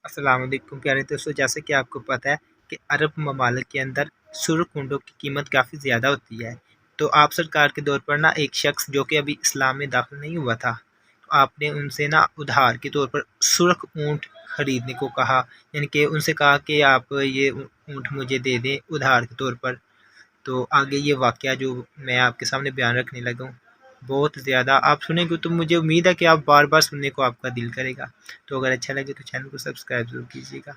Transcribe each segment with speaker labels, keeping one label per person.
Speaker 1: السلام علیکم پیارے دوستوں، جیسے کہ آپ کو پتہ ہے کہ عرب ممالک کے اندر سرخ اونٹوں کی قیمت کافی زیادہ ہوتی ہے۔ تو آپ سرکار کے دور پر ایک شخص جو کہ ابھی اسلام میں داخل نہیں ہوا تھا، تو آپ نے ان سے ادھار کے طور پر سرخ اونٹ خریدنے کو کہا، یعنی کہ ان سے کہا کہ آپ یہ اونٹ مجھے دے دیں ادھار کے طور پر۔ تو آگے یہ واقعہ جو میں آپ کے سامنے بیان رکھنے لگا ہوں، بہت زیادہ آپ سنیں گے تو مجھے امید ہے کہ آپ بار بار سننے کو آپ کا دل کرے گا۔ تو اگر اچھا لگے تو چینل کو سبسکرائب ضرور کیجیے گا۔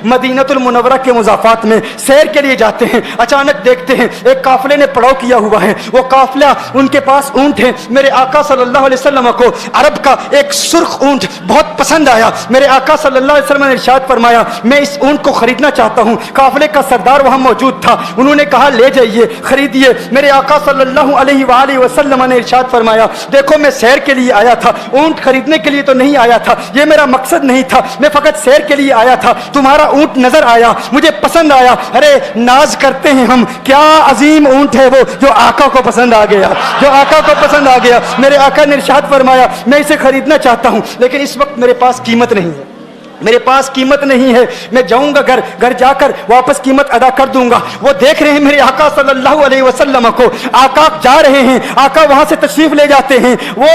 Speaker 2: مدینہ المنورہ کے مضافات میں سیر کے لیے جاتے ہیں، اچانک دیکھتے ہیں ایک قافلے نے پڑاؤ کیا ہوا ہے، وہ قافلہ ان کے پاس اونٹ ہے۔ میرے آقا صلی اللہ علیہ وسلم کو عرب کا ایک سرخ اونٹ بہت پسند آیا۔ میرے آقا صلی اللہ علیہ وسلم نے ارشاد فرمایا میں اس اونٹ کو خریدنا چاہتا ہوں۔ قافلے کا سردار وہاں موجود تھا، انہوں نے کہا لے جائیے، خریدیے۔ میرے آقا صلی اللہ علیہ وآلہ وسلم نے ارشاد فرمایا دیکھو میں سیر کے لیے آیا تھا، اونٹ خریدنے کے لیے تو نہیں آیا تھا، یہ میرا مقصد نہیں تھا، میں فقط سیر کے لیے آیا تھا۔ تمہارا اونٹ نظر آیا، مجھے پسند آیا۔ ارے ناز کرتے ہیں ہم، کیا عظیم اونٹ ہے وہ جو آقا کو پسند آ گیا، جو آقا کو پسند آ گیا۔ میرے آقا نے ارشاد فرمایا میں اسے خریدنا چاہتا ہوں، لیکن اس وقت میرے پاس قیمت نہیں ہے، میرے پاس قیمت نہیں ہے، میں جاؤں گا گھر جا کر واپس قیمت ادا کر دوں گا۔ وہ دیکھ رہے ہیں میرے آقا صلی اللہ علیہ وسلم کو، آقا جا رہے ہیں، آقا وہاں سے تشریف لے جاتے ہیں، وہ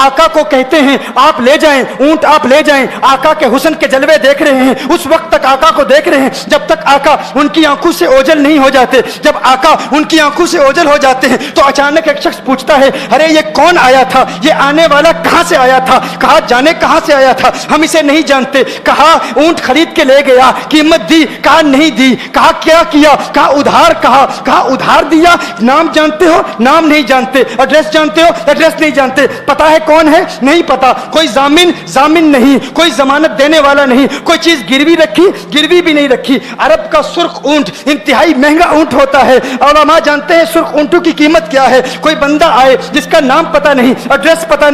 Speaker 2: آقا کو کہتے ہیں آپ لے جائیں اونٹ، آپ لے جائیں۔ آقا کے حسن کے جلوے دیکھ رہے ہیں، اس وقت تک آقا کو دیکھ رہے ہیں جب تک آقا ان کی آنکھوں سے اوجھل نہیں ہو جاتے۔ جب آقا ان کی آنکھوں سے اوجھل ہو جاتے ہیں تو اچانک ایک شخص پوچھتا ہے ارے یہ کون آیا تھا، یہ آنے والا کہاں سے آیا تھا؟ کہا جانے کہاں سے آیا تھا، ہم اسے نہیں جانتے۔ کہا اونٹ خرید کے لے گیا، قیمت دی، کہا نہیں دی۔ کہا کیا کیا، کہا ادھار، کہا ادھار دیا۔ نام جانتے ہو، نام نہیں جانتے۔ ایڈریس جانتے ہو، ایڈریس نہیں جانتے۔ پتا ہے کون ہے، نہیں پتا۔ کوئی ضامن نہیں، کوئی ضمانت دینے والا نہیں، کوئی چیز گروی رکھی، گروی بھی نہیں رکھی۔ عرب کا سرخ اونٹ انتہائی مہنگا اونٹ ہوتا ہے، علماء جانتے ہیں سرخ اونٹوں کی قیمت کیا ہے۔ کوئی بندہ آئے جس کا نام پتا نہیں، ایڈریس پتا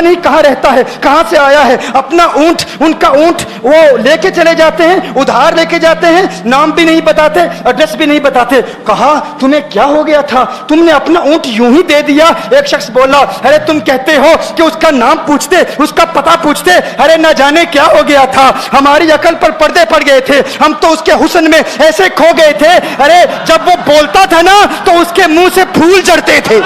Speaker 2: نہیں کہاں رہتا ہے، کہاں سے آیا ہے، اپنا اونٹ، ان کا اونٹ وہ لے کے چلے جاتے ہیں، ادھار لے کے جاتے ہیں، نام بھی نہیں بتاتے، ایڈریس بھی نہیں بتاتے۔ کہا تمہیں کیا ہو گیا تھا، تم نے اپنا اونٹ یوں ہی دے دیا؟ ایک شخص بولا ارے تم کہتے ہو کہ اس کا نام پوچھتے، اس کا پتہ پوچھتے، ارے نہ جانے کیا ہو گیا تھا، ہماری عقل پر پردے پڑ گئے تھے، ہم تو اس کے حسن میں ایسے کھو گئے تھے، ارے جب وہ بولتا تھا نا تو اس کے منہ سے پھول جھڑتے تھے،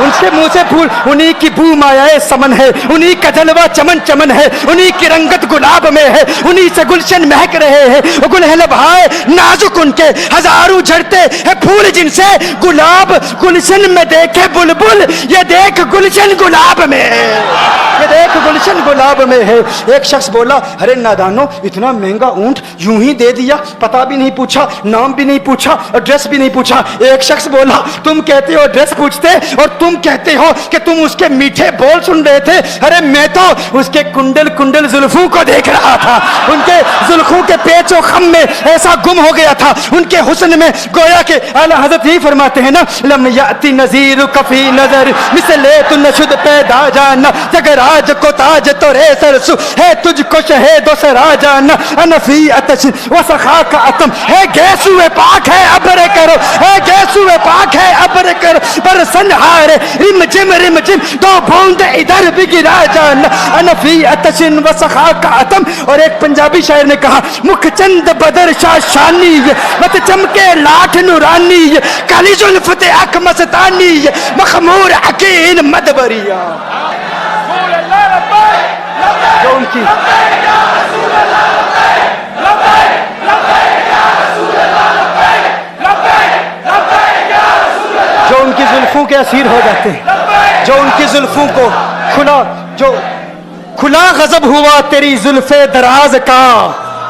Speaker 2: ان سے منہ سے پھول۔ انہی کی بو مایائے سمن ہے، انہی کا جلوہ چمن چمن ہے، انہی کی رنگت گلاب میں ہے، انہی سے گلشن مہک رہے ہیں۔ گل ہے لبہائے نازک ان کے، ہزاروں جھڑتے ہیں پھول جن سے گلاب گلشن میں دیکھے بلبل، یہ دیکھ گلشن گلاب میں ہے، یہ دیکھ گلشن گلاب میں ہے۔ ایک شخص بولا ارے نادانو اتنا مہنگا اونٹ یوں ہی دے دیا، پتہ بھی نہیں پوچھا، نام بھی نہیں پوچھا، ایڈریس بھی نہیں پوچھا۔ ایک شخص بولا تم کہتے ہو ایڈریس پوچھتے اور تم کہتے ہو کہ تم اس کے میٹھے بول سن رہے تھے، ارے میں تو اس کے کنڈل زلفوں کو دیکھ رہا تھا، ان کے زلفوں کے پیچ و خم میں ایسا گم ہو گیا تھا، ان کے حسن میں گویا کہ اعلیٰ حضرت یہی فرماتے ہیں نا لم یاتی نذیر کفی نظر مثل تو نشد پیدا جانا، جگر آج کو تاج تو رے سرسو ہے تجھ کو شہید و سرا جانا، انفی اتش و سخا کا اتم ہے گیسو پاک ہے ابر کرو، ہے گیسو پاک ہے ابر کرو، پر سنہارے رم جم دو بوند ادھر بھی گرا جانا، انفی اتشن و سخا کا اتم۔ اور ایک پنجابی شاعر نے کہا مکھ چند بدر شاہ شانی، مت چمکے لاٹھ نورانی، کالی زلفت اک مستانی، مخمور عقیل مدبریا۔ جو ان کی جو ان کی زلفوں کے اسیر ہو جاتے ہیں، جو ان کی زلفوں کو کھلا غضب ہوا تیری زلف دراز کا،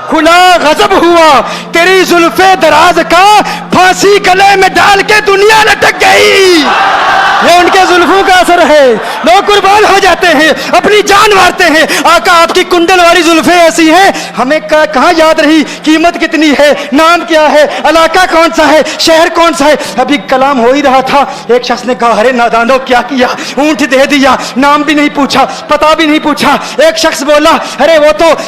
Speaker 2: کھلا غضب ہوا تیری زلف دراز کا، پھانسی گلے میں ڈال کے دنیا لٹک گئی۔ یہ ان کے زلفوں کا اثر ہے، لوگ قربان ہو جاتے ہیں، اپنی جان مارتے ہیں۔ آقا آپ کی کنڈل والی زلفیں ایسی ہیں، ہمیں کہاں یاد رہی قیمت کتنی ہے، نام کیا ہے، علاقہ کون سا ہے، شہر کون سا ہے۔ ابھی کلام ہو ہی رہا تھا، ایک شخص نے کہا ارے نادانو کیا کیا، اونٹ دے دیا، نام بھی نہیں پوچھا، پتہ بھی نہیں پوچھا۔ ایک شخص بولا ارے وہ تو